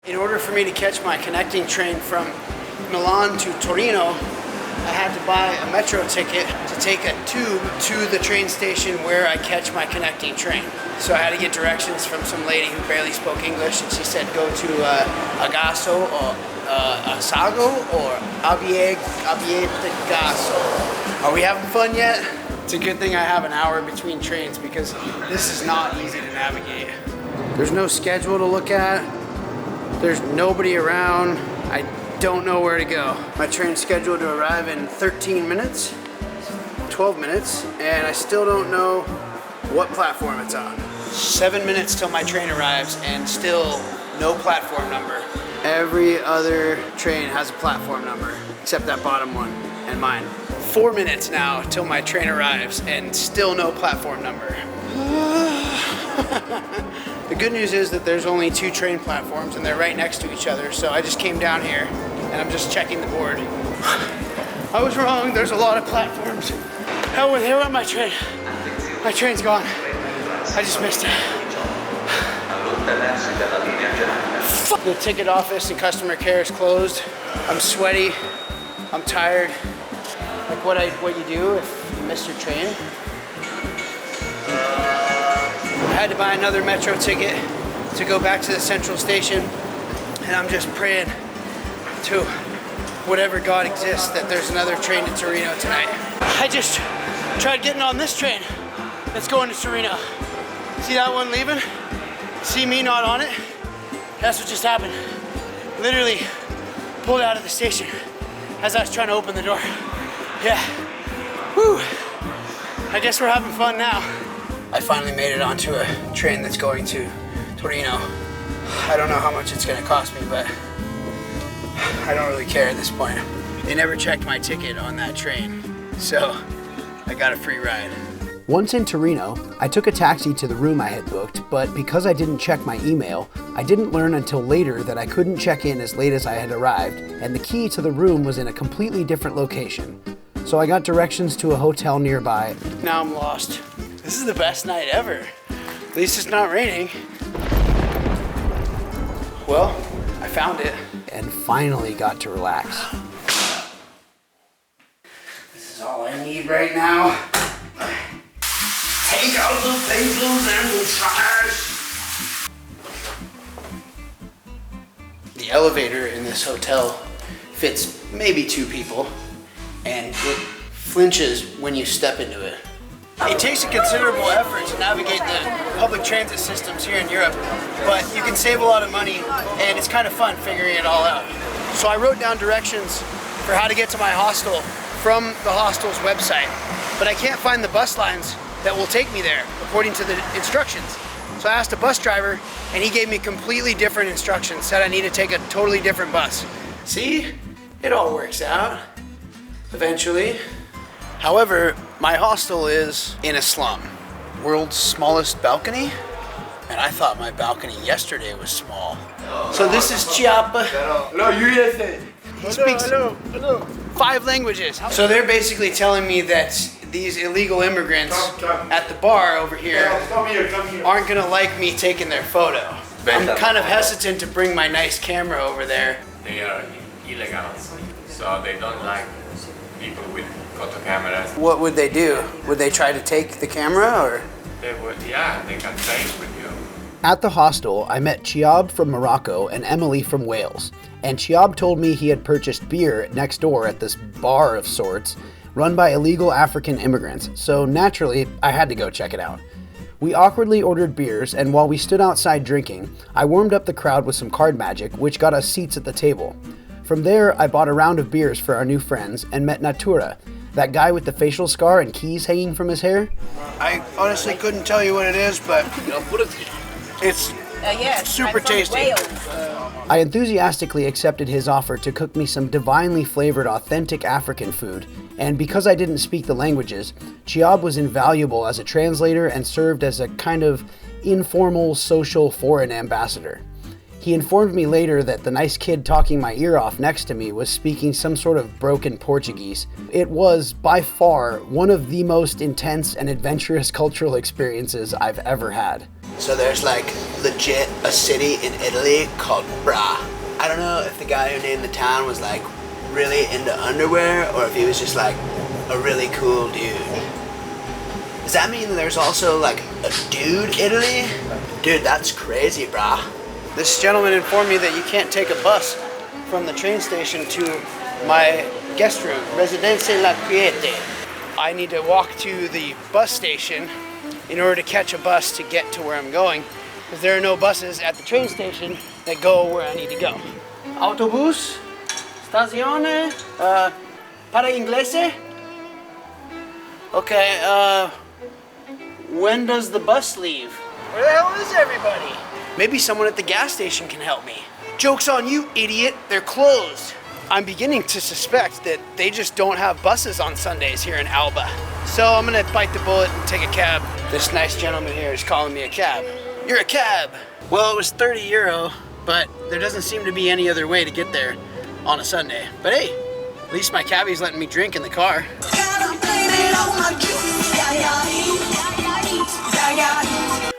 In order for me to catch my connecting train from Milan to Torino, I had to buy a metro ticket to take a tube to the train station where I catch my connecting train. So I had to get directions from some lady who barely spoke English, and she said go to Agasso or Asago or Abietegasso. Are we having fun yet? It's a good thing I have an hour between trains because this is not easy to navigate. There's no schedule to look at. There's nobody around. I don't know where to go. My train's scheduled to arrive in 13 minutes, 12 minutes, and I still don't know what platform it's on. 7 minutes till my train arrives and still no platform number. Every other train has a platform number except that bottom one and mine. 4 minutes now till my train arrives and still no platform number. The good news is that there's only 2 train platforms and they're right next to each other, so I just came down here and I'm just checking the board. I was wrong, there's a lot of platforms. Oh, here went my train. My train's gone. I just missed it. The ticket office and customer care is closed. I'm sweaty, I'm tired. Like what you do if you miss your train. I had to buy another metro ticket to go back to the central station, and I'm just praying to whatever God exists that there's another train to Torino tonight. I just tried getting on this train that's going to Torino. See that one leaving? See me not on it? That's what just happened. Literally pulled out of the station as I was trying to open the door. Yeah. Whew. I guess we're having fun now. I finally made it onto a train that's going to Torino. I don't know how much it's gonna cost me, but I don't really care at this point. They never checked my ticket on that train, so I got a free ride. Once in Torino, I took a taxi to the room I had booked, but because I didn't check my email, I didn't learn until later that I couldn't check in as late as I had arrived, and the key to the room was in a completely different location. So I got directions to a hotel nearby. Now I'm lost. This is the best night ever. At least it's not raining. Well, I found it. And finally got to relax. This is all I need right now. Take out the pesos and the trash. The elevator in this hotel fits maybe 2 people, and it flinches when you step into it. It takes a considerable effort to navigate the public transit systems here in Europe, but you can save a lot of money, and it's kind of fun figuring it all out. So I wrote down directions for how to get to my hostel from the hostel's website, but I can't find the bus lines that will take me there according to the instructions. So I asked a bus driver, and he gave me completely different instructions, said I need to take a totally different bus. See? It all works out, eventually. However, my hostel is in a slum. World's smallest balcony? And I thought my balcony yesterday was small. So this is Chiapa. Hello, USA. He speaks 5 languages. So they're basically telling me that these illegal immigrants at the bar over here aren't gonna like me taking their photo. I'm kind of hesitant to bring my nice camera over there. They are illegal, so they don't like people with photo cameras. What would they do? Would they try to take the camera, or? They would, yeah, they can take with you. At the hostel, I met Chiab from Morocco and Emily from Wales, and Chiab told me he had purchased beer next door at this bar of sorts run by illegal African immigrants, so naturally, I had to go check it out. We awkwardly ordered beers, and while we stood outside drinking, I warmed up the crowd with some card magic, which got us seats at the table. From there, I bought a round of beers for our new friends and met Natura, that guy with the facial scar and keys hanging from his hair. I honestly couldn't tell you what it is, but it's super tasty. I enthusiastically accepted his offer to cook me some divinely flavored authentic African food, and because I didn't speak the languages, Chiab was invaluable as a translator and served as a kind of informal social foreign ambassador. He informed me later that the nice kid talking my ear off next to me was speaking some sort of broken Portuguese. It was, by far, one of the most intense and adventurous cultural experiences I've ever had. So there's like legit a city in Italy called Bra. I don't know if the guy who named the town was like really into underwear or if he was just like a really cool dude. Does that mean there's also like a dude Italy? Dude, that's crazy, brah. This gentleman informed me that you can't take a bus from the train station to my guest room, Residenza La Quiete. I need to walk to the bus station in order to catch a bus to get to where I'm going, because there are no buses at the train station that go where I need to go. Autobus, stazione, para inglese? Okay, when does the bus leave? Where the hell is everybody? Maybe someone at the gas station can help me. Joke's on you, idiot. They're closed. I'm beginning to suspect that they just don't have buses on Sundays here in Alba. So I'm gonna bite the bullet and take a cab. This nice gentleman here is calling me a cab. You're a cab. Well, it was 30 euro, but there doesn't seem to be any other way to get there on a Sunday. But hey, at least my cabbie's letting me drink in the car.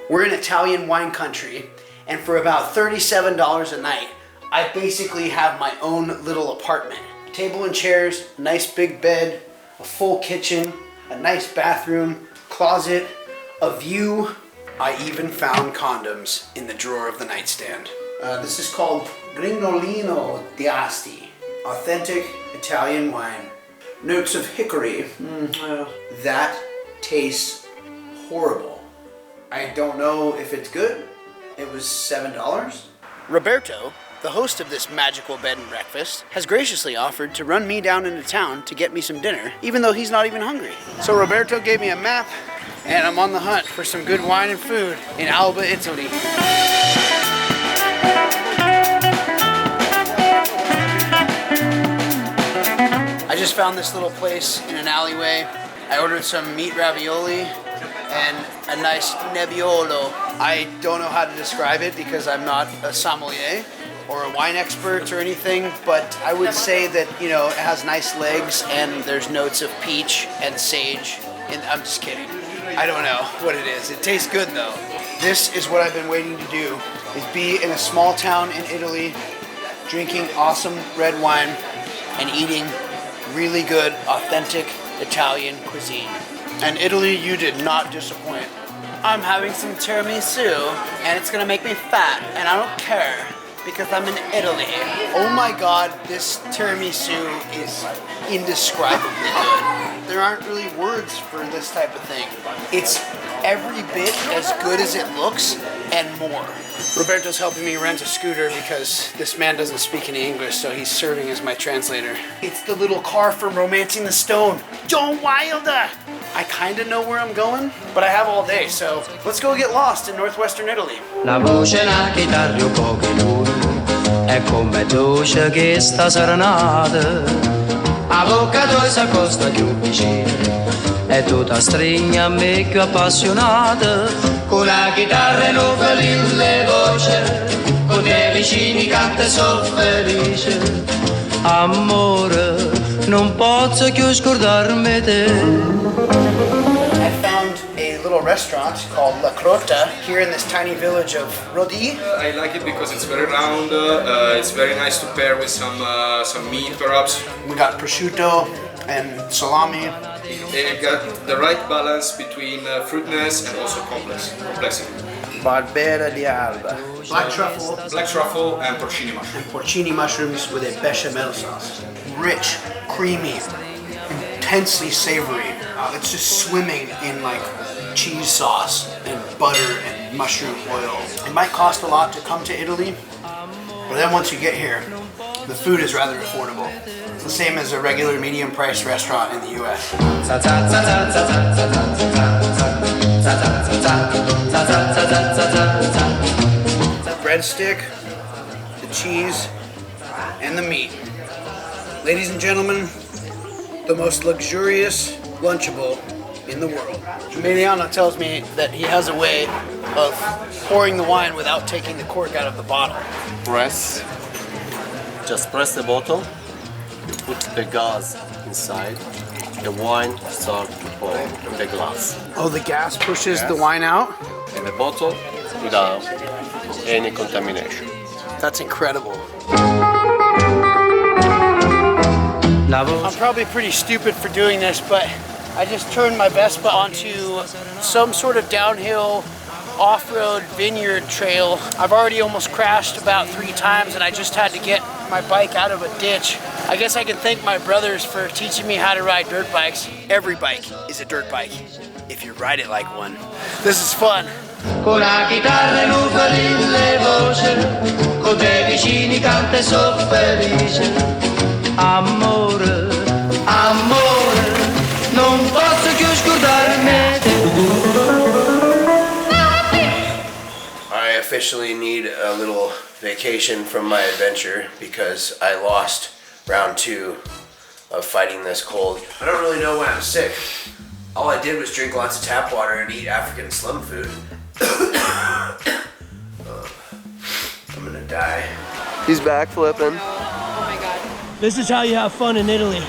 We're in Italian wine country, and for about $37 a night, I basically have my own little apartment. Table and chairs, a nice big bed, a full kitchen, a nice bathroom, closet, a view. I even found condoms in the drawer of the nightstand. This is called Grignolino d'Asti, authentic Italian wine. Notes of hickory. That tastes horrible. I don't know if it's good. It was $7. Roberto, the host of this magical bed and breakfast, has graciously offered to run me down into town to get me some dinner, even though he's not even hungry. So Roberto gave me a map, and I'm on the hunt for some good wine and food in Alba, Italy. I just found this little place in an alleyway. I ordered some meat ravioli and a nice nebbiolo. I don't know how to describe it because I'm not a sommelier or a wine expert or anything, but I would say that, you know, it has nice legs and there's notes of peach and sage. And I'm just kidding. I don't know what it is. It tastes good though. This is what I've been waiting to do, is be in a small town in Italy, drinking awesome red wine and eating really good, authentic Italian cuisine. And Italy, you did not disappoint. I'm having some tiramisu, and it's gonna make me fat, and I don't care, because I'm in Italy. Oh my God, this tiramisu is indescribably good. There aren't really words for this type of thing. It's every bit as good as it looks, and more. Roberto's helping me rent a scooter because this man doesn't speak any English, so he's serving as my translator. It's the little car from Romancing the Stone, John Wilder! I kinda know where I'm going, but I have all day, so let's go get lost in northwestern Italy. La voce una chitarra un po' che lui è come dolce che sta serenata. A bocca tua si accosta più vicino e tutta stringa a me più appassionata. Con la chitarra e non felice le voce, con te vicini canta e so felice. Amore, non posso più scordarmi te. I found a little restaurant called La Crota here in this tiny village of Rodi. I like it because it's very round. It's very nice to pair with some meat, perhaps. We got prosciutto and salami. It got the right balance between fruitness and also complexity. Barbera di Alba. Black Truffle and porcini mushroom. Porcini mushrooms with a bechamel sauce. Rich, creamy, intensely savory. It's just swimming in like cheese sauce and butter and mushroom oil. It might cost a lot to come to Italy, but then once you get here, the food is rather affordable. It's the same as a regular medium priced restaurant in the US. Breadstick, the cheese, and the meat. Ladies and gentlemen, the most luxurious Lunchable in the world. Emiliano tells me that he has a way of pouring the wine without taking the cork out of the bottle. Just press the bottle, you put the gas inside, the wine starts to pour in the glass. Oh, the gas pushes the wine out? And the bottle without any contamination. That's incredible. La voce I'm probably pretty stupid for doing this, but I just turned my Vespa onto some sort of downhill off-road vineyard trail. I've already almost crashed about 3 times and I just had to get my bike out of a ditch. I guess I can thank my brothers for teaching me how to ride dirt bikes. Every bike is a dirt bike if you ride it like one. This is fun. con la chitarra in un ferile voce, con te vicini canta e so felice. Amore, amore, non posso più scordarmi te. I officially need a little vacation from my adventure because I lost round 2 of fighting this cold. I don't really know when I'm sick. All I did was drink lots of tap water and eat African slum food. I'm gonna die. He's backflipping. Oh my god. This is how you have fun in Italy.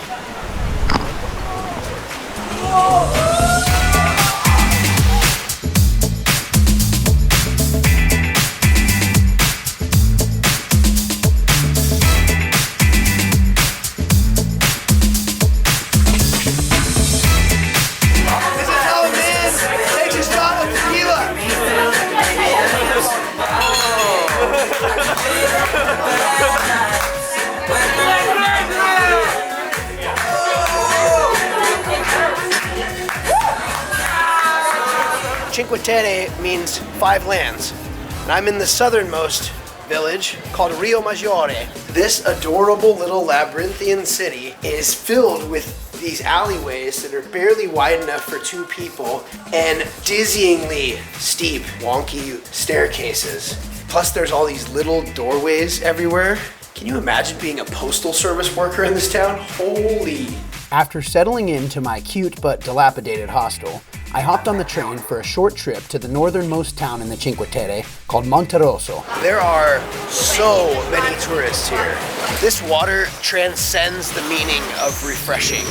Cinque Terre means 5 lands, and I'm in the southernmost village called Rio Maggiore. This adorable little labyrinthian city is filled with these alleyways that are barely wide enough for 2 people and dizzyingly steep, wonky staircases. Plus there's all these little doorways everywhere. Can you imagine being a postal service worker in this town? Holy. After settling into my cute but dilapidated hostel, I hopped on the train for a short trip to the northernmost town in the Cinque Terre called Monterosso. There are so many tourists here. This water transcends the meaning of refreshing.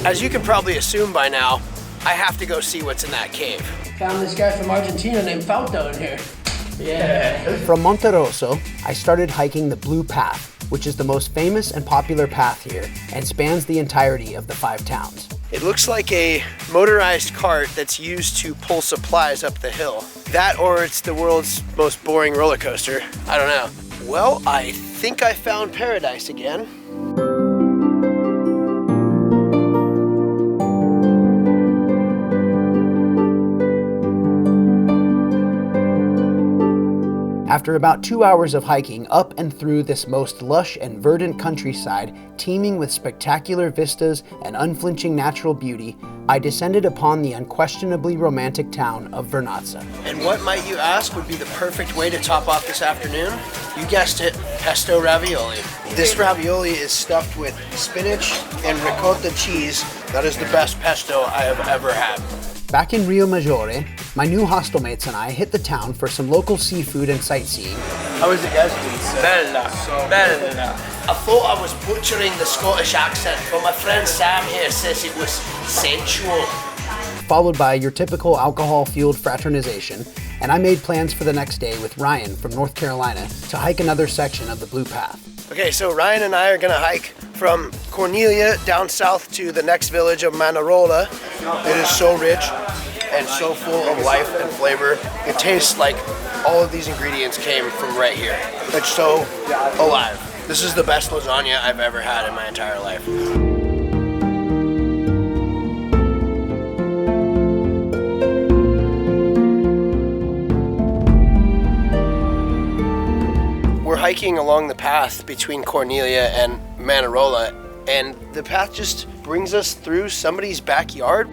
As you can probably assume by now, I have to go see what's in that cave. Found this guy from Argentina named Fausto in here. Yeah. From Monterosso, I started hiking the Blue Path, which is the most famous and popular path here and spans the entirety of the 5 towns. It looks like a motorized cart that's used to pull supplies up the hill. That or it's the world's most boring roller coaster. I don't know. Well, I think I found paradise again. After about 2 hours of hiking up and through this most lush and verdant countryside, teeming with spectacular vistas and unflinching natural beauty, I descended upon the unquestionably romantic town of Vernazza. And what, might you ask, would be the perfect way to top off this afternoon? You guessed it, pesto ravioli. This ravioli is stuffed with spinach and ricotta cheese. That is the best pesto I have ever had. Back in Rio Maggiore, my new hostelmates and I hit the town for some local seafood and sightseeing. How was it, guys? Bella. Bella. I thought I was butchering the Scottish accent, but my friend Sam here says it was sensual. Followed by your typical alcohol-fueled fraternization, and I made plans for the next day with Ryan from North Carolina to hike another section of the Blue Path. Okay, so Ryan and I are gonna hike from Cornelia down south to the next village of Manarola. It is so rich and so full of life and flavor. It tastes like all of these ingredients came from right here. It's so alive. This is the best lasagna I've ever had in my entire life. We're hiking along the path between Cornelia and Manarola, and the path just brings us through somebody's backyard.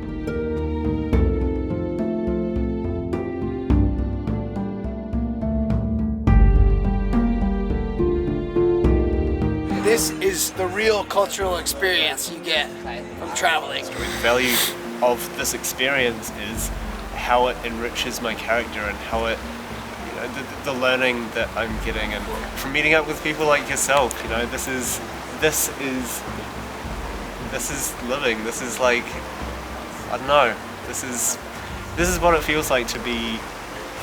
This is the real cultural experience you get from traveling. The value of this experience is how it enriches my character and how it, the learning that I'm getting, and from meeting up with people like yourself, this is living. This is like, I don't know, this is what it feels like to be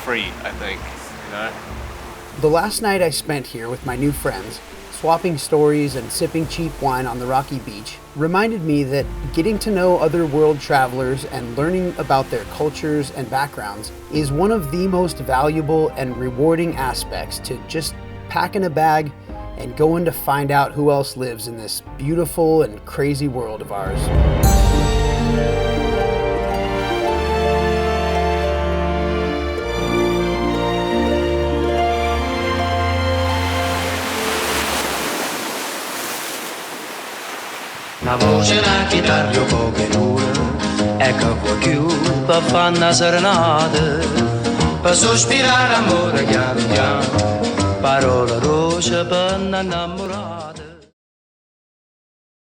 free, I think. you know. The last night I spent here with my new friends, swapping stories and sipping cheap wine on the rocky beach, reminded me that getting to know other world travelers and learning about their cultures and backgrounds is one of the most valuable and rewarding aspects to just packing a bag and going to find out who else lives in this beautiful and crazy world of ours. Una voce, una chitarra, poche lune, ecco qua più per fare una serenata, per sospirare amore chiaro chiaro, parole rosse per innamorare.